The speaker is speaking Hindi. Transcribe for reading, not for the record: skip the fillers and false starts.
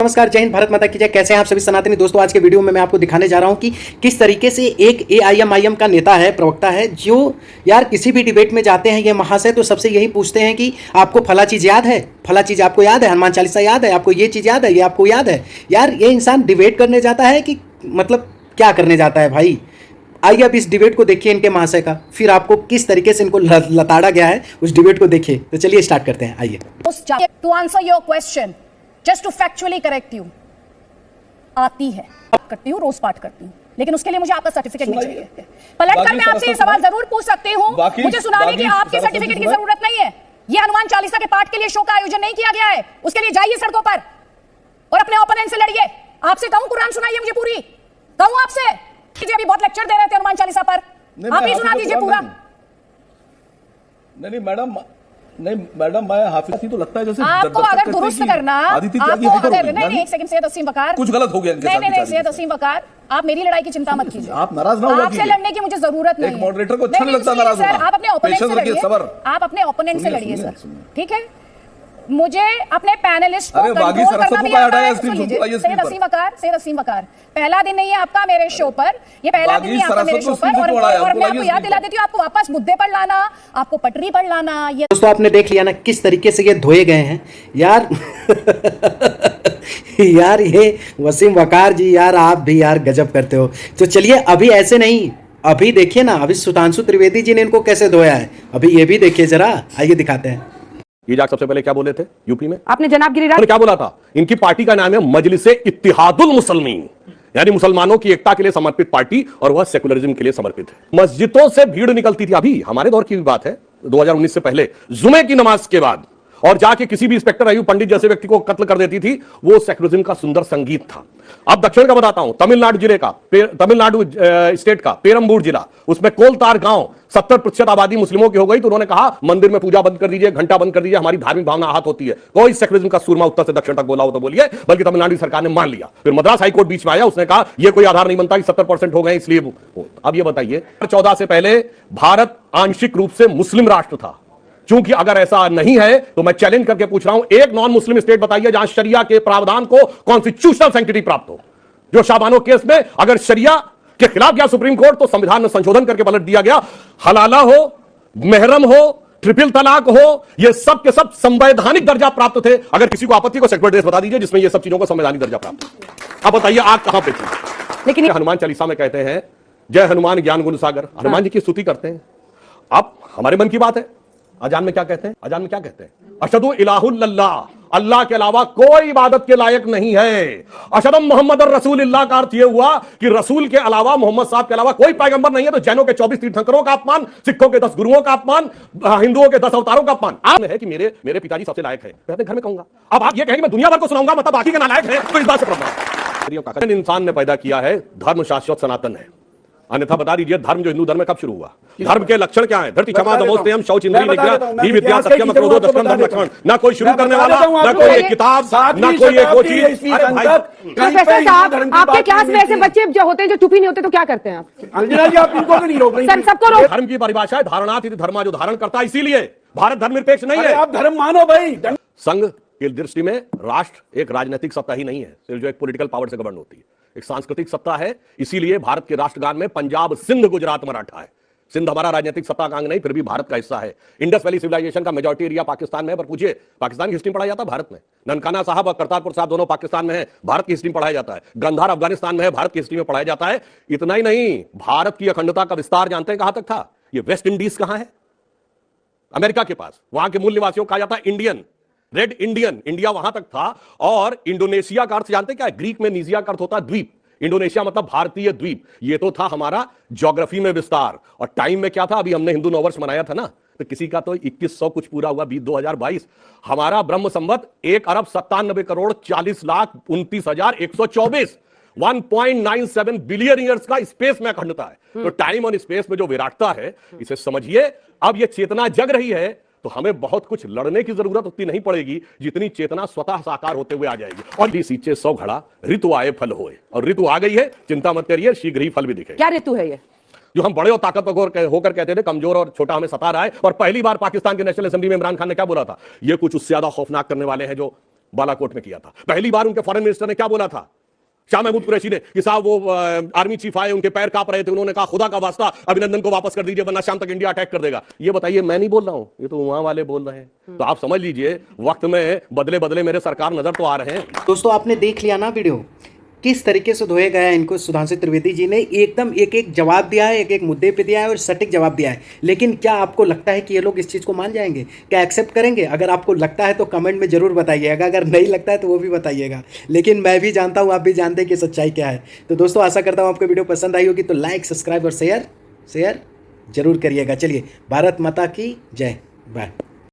नमस्कार, जय हिंद, भारत माता की जय। कैसे हैं आप सभी सनातनी दोस्तों। आज के वीडियो में मैं आपको दिखाने जा रहा हूं कि किस तरीके से एक एआईएमआईएम का नेता है, प्रवक्ता है, जो यार किसी भी डिबेट में जाते हैं ये महाशय तो सबसे यही पूछते हैं कि आपको फला चीज़ याद है, फला चीज़ आपको याद है, हनुमान चालीसा याद है, आपको ये चीज़ याद है, ये आपको याद है। यार ये इंसान डिबेट करने जाता है कि मतलब क्या करने जाता है भाई। आइए अब इस डिबेट को देखिए इनके महाशय का, फिर आपको किस तरीके से इनको लताड़ा गया है उस डिबेट को देखिए। तो चलिए स्टार्ट करते हैं। आइए। To answer your question, just to factually correct you, आती है, करती हूँ, रोज पाठ करती हूँ, लेकिन उसके लिए मुझे आपका सर्टिफिकेट नहीं चाहिए। पलटकर मैं आपसे ये सवाल जरूर पूछ सकती हूँ, मुझे सुनाने की आपके सर्टिफिकेट की जरूरत नहीं है। ये हनुमान चालीसा के पाठ के लिए शो का आयोजन नहीं किया गया है, उसके लिए जाइए सड़कों पर और अपने ओपोनेंट से लड़िए। आपसे कहूं कुरान सुनाइए मुझे पूरी, कहूं आपसे अभी बहुत लेक्चर दे रहे थे हनुमान चालीसा पर, आप ही सुना दीजिए पूरा। नहीं मैडम मैं हाफिज थी तो लगता है जैसे आपको अगर दुरुस्त करना, आपको अगर नहीं एक सेकंड, सैयद वसीम वकार, कुछ गलत हो गया इनके साथ। नहीं सैयद वसीम वकार, आप मेरी लड़ाई की चिंता मत कीजिए। आप नाराज ना होइए, आपसे लड़ने की मुझे जरूरत नहीं है। एक मॉडरेटर को अच्छा नहीं लगता नाराज होना। आप अपने ओपोनेंट से लड़िए, आप अपने ओपोनेंट से लड़िए सर, ठीक है। मुझे अपने पैनलिस्ट को कंट्रोल करना भी आता है। सैयद वसीम वकार, पहला दिन नहीं है आपका मेरे शो पर, ये पहला दिन नहीं है आपका मेरे शो पर, और मैं आपको याद दिला देती हूँ, आपको वापस मुद्दे पर लाना, आपको पटरी पर लाना। ये दोस्तों आपने देख लिया ना किस तरीके से ये धोए गए हैं यार। यार ये वसीम वकार जी, यार आप भी यार गजब करते हो। तो चलिए अभी ऐसे नहीं, अभी देखिए ना, अभी सुधांशु त्रिवेदी जी ने इनको कैसे धोया है, अभी ये भी देखिए जरा, आइए दिखाते हैं। ये जाग सबसे पहले क्या बोले थे यूपी में? आपने जनाब गिरिराज क्या बोला था? इनकी पार्टी का नाम है मजलिसे इत्तिहादुल मुसलमीन, यानी मुसलमानों की एकता के लिए समर्पित पार्टी, और वह सेकुलरिज्म के लिए समर्पित है। मस्जिदों से भीड़ निकलती थी, अभी हमारे दौर की भी बात है, 2019 से पहले, जुमे की नमाज के बाद, और जाके किसी भी इंस्पेक्टर अयूब पंडित जैसे व्यक्ति को कत्ल कर देती थी। वो सेकुलरिज्म का सुंदर संगीत था। अब दक्षिण का बताता हूं, तमिलनाडु जिले का, तमिलनाडु स्टेट का पेरम्बूर जिला, उसमें कोलतार गांव 70% आबादी मुस्लिमों की हो गई, तो उन्होंने कहा मंदिर में पूजा बंद कर दीजिए, घंटा बंद कर दीजिए, हमारी धार्मिक भावना आहत होती है। कोई सेकुलरिज्म का सूरमा उत्तर से दक्षिण तक बोला हो तो बोलिए, बल्कि तमिलनाडु सरकार ने मान लिया। फिर मद्रास हाईकोर्ट बीच में आया, उसने कहा यह कोई आधार नहीं बनता कि 70% हो गए इसलिए। अब यह बताइए, 14 से पहले भारत आंशिक रूप से मुस्लिम राष्ट्र था। चूंकि अगर ऐसा नहीं है तो मैं चैलेंज करके पूछ रहा हूं, एक नॉन मुस्लिम स्टेट बताइए जहां शरिया के प्रावधान को कॉन्स्टिट्यूशनल सैंक्टिटी प्राप्त हो। जो शाबानो केस में अगर शरिया के खिलाफ गया सुप्रीम कोर्ट तो संविधान में संशोधन करके पलट दिया गया। हलाला हो, महरम हो, ट्रिपल तलाक हो, ये सब के सब संवैधानिक दर्जा प्राप्त थे। अगर किसी को आपत्ति, को सेक्युलर देश बता दीजिए जिसमें ये सब चीजों को संवैधानिक दर्जा प्राप्त। अब बताइए आग कहां पे थी? लेकिन हनुमान चालीसा में कहते हैं जय हनुमान ज्ञान गुण सागर, हनुमान जी की स्तुति करते हैं। अब हमारे मन की बात है, अजान में क्या कहते हैं? अजान में क्या कहते हैं? अशहदु इलाहुल्लाह, अल्लाह के अलावा कोई इबादत के लायक नहीं है। अशहदु मुहम्मद रसूलुल्लाह का अर्थ यह हुआ कि रसूल के अलावा, मोहम्मद साहब के अलावा कोई पैगंबर नहीं है। तो जैनों के 24 तीर्थंकरों का अपमान, सिखों के 10 गुरुओं का अपमान, हिंदुओं के 10 अवतारों का अपमान। आप है कि मेरे पिताजी सबसे लायक है, मैं अपने घर में कहूंगा। अब आप ये कहेंगे मैं दुनिया भर को सुनाऊंगा, मतलब बाकी के नालायक है, तो इस बात से प्रॉब्लम। इंसान ने पैदा किया है, धर्म शाश्वत सनातन है। अन्यथा बता दीजिए धर्म जो हिंदू धर्म में कब शुरू हुआ? धर्म के लक्षण क्या है? धरती क्षमा दमोस्तयम शौच इंद्रिय निग्रह धी विद्या सत्यम क्रोधो दशम धर्म लक्षण। ना कोई शुरू करने वाला, ना कोई एक किताब, ना कोई एक वो चीज। प्रोफेसर साहब, आपके क्लास में ऐसे बच्चे जो होते हैं जो चुप ही नहीं होते, तो क्या करते हैं आप? अंजना जी आप इनको भी नहीं रोक रही। सर सबको रोक। धर्म की परिभाषा है धारणात इति धर्मा, जो धारण करता है। इसीलिए भारत धर्मनिरपेक्ष नहीं है। आप धर्म मानो भाई। संघ की दृष्टि में राष्ट्र एक राजनीतिक सत्ता ही नहीं है सिर्फ, जो एक पॉलिटिकल पावर से गवर्न होती है, एक सांस्कृतिक सत्ता है। इसीलिए भारत के राष्ट्रगान में पंजाब, सिंध, गुजरात, मराठा है। सिंध हमारा राजनीतिक सत्ता का अंग नहीं, फिर भी भारत का हिस्सा है। इंडस वैली सिविलाइजेशन का मेजॉरिटी एरिया पाकिस्तान में है, पर पूछिए पाकिस्तान की हिस्ट्री पढ़ाया जाता है भारत में। ननकाना साहब और करतारपुर साहब दोनों पाकिस्तान में है, भारत की हिस्ट्री पढ़ाया जाता है। गंधार अफगानिस्तान में है, भारत की हिस्ट्री में पढ़ाया जाता है। इतना ही नहीं, भारत की अखंडता का विस्तार जानते हैं कहां तक था? ये वेस्ट इंडीज कहां है? अमेरिका के पास। वहां के मूल निवासियों कहा जाता है इंडियन, रेड इंडियन। इंडिया वहां तक था। और इंडोनेशिया का अर्थ जानते क्या है? ग्रीक में निजिया का अर्थ होता है द्वीप। इंडोनेशिया मतलब भारतीय द्वीप। ये तो था हमारा ज्योग्राफी में विस्तार। और टाइम में क्या था? अभी हमने हिंदू नववर्ष मनाया था ना, तो किसी का तो 2100 कुछ पूरा हुआ 2022। हमारा ब्रह्म संवत 1,97,40,29,124 1.97 बिलियन ईयर्स का स्पेस में अखंडता है। तो टाइम और स्पेस में जो विराटता है, इसे समझिए। अब ये चेतना जग रही है तो हमें बहुत कुछ लड़ने की जरूरत उतनी नहीं पड़ेगी जितनी चेतना स्वतः साकार होते हुए आ जाएगी। और सींचे 100 घड़ा, ऋतु आए फल होए। और ऋतु आ गई है, चिंता मत करिए, शीघ्र ही फल भी दिखेगा। क्या ऋतु है ये? जो हम बड़े और ताकतवर होकर कहते थे कमजोर और छोटा हमें सता रहा है। और पहली बार पाकिस्तान के नेशनल असेंबली में इमरान खान ने क्या बोला था? ये कुछ उससे ज्यादा खौफनाक करने वाले हैं जो बालाकोट में किया था। पहली बार उनके फॉरेन मिनिस्टर ने क्या बोला था, शाह महमूद कुरैशी ने, कि साहब वो आर्मी चीफ आए, उनके पैर कांप रहे थे, उन्होंने कहा खुदा का वास्ता अभिनंदन को वापस कर दीजिए वरना शाम तक इंडिया अटैक कर देगा। ये बताइए, मैं नहीं बोल रहा हूं, ये तो वहां वाले बोल रहे हैं। तो आप समझ लीजिए वक्त में बदले बदले मेरे सरकार नजर तो आ रहे हैं। दोस्तों आपने देख लिया ना वीडियो, किस तरीके से धोया गया है इनको। सुधांशु त्रिवेदी जी ने एकदम एक एक जवाब दिया है, एक एक मुद्दे पे दिया है और सटीक जवाब दिया है। लेकिन क्या आपको लगता है कि ये लोग इस चीज़ को मान जाएंगे, क्या एक्सेप्ट करेंगे? अगर आपको लगता है तो कमेंट में ज़रूर बताइएगा, अगर नहीं लगता है तो वो भी बताइएगा। लेकिन मैं भी जानता हूँ, आप भी जानते हैं कि सच्चाई क्या है। तो दोस्तों आशा करता हूँ आपको वीडियो पसंद आई होगी, तो लाइक, सब्सक्राइब और शेयर जरूर करिएगा। चलिए, भारत माता की जय। बाय।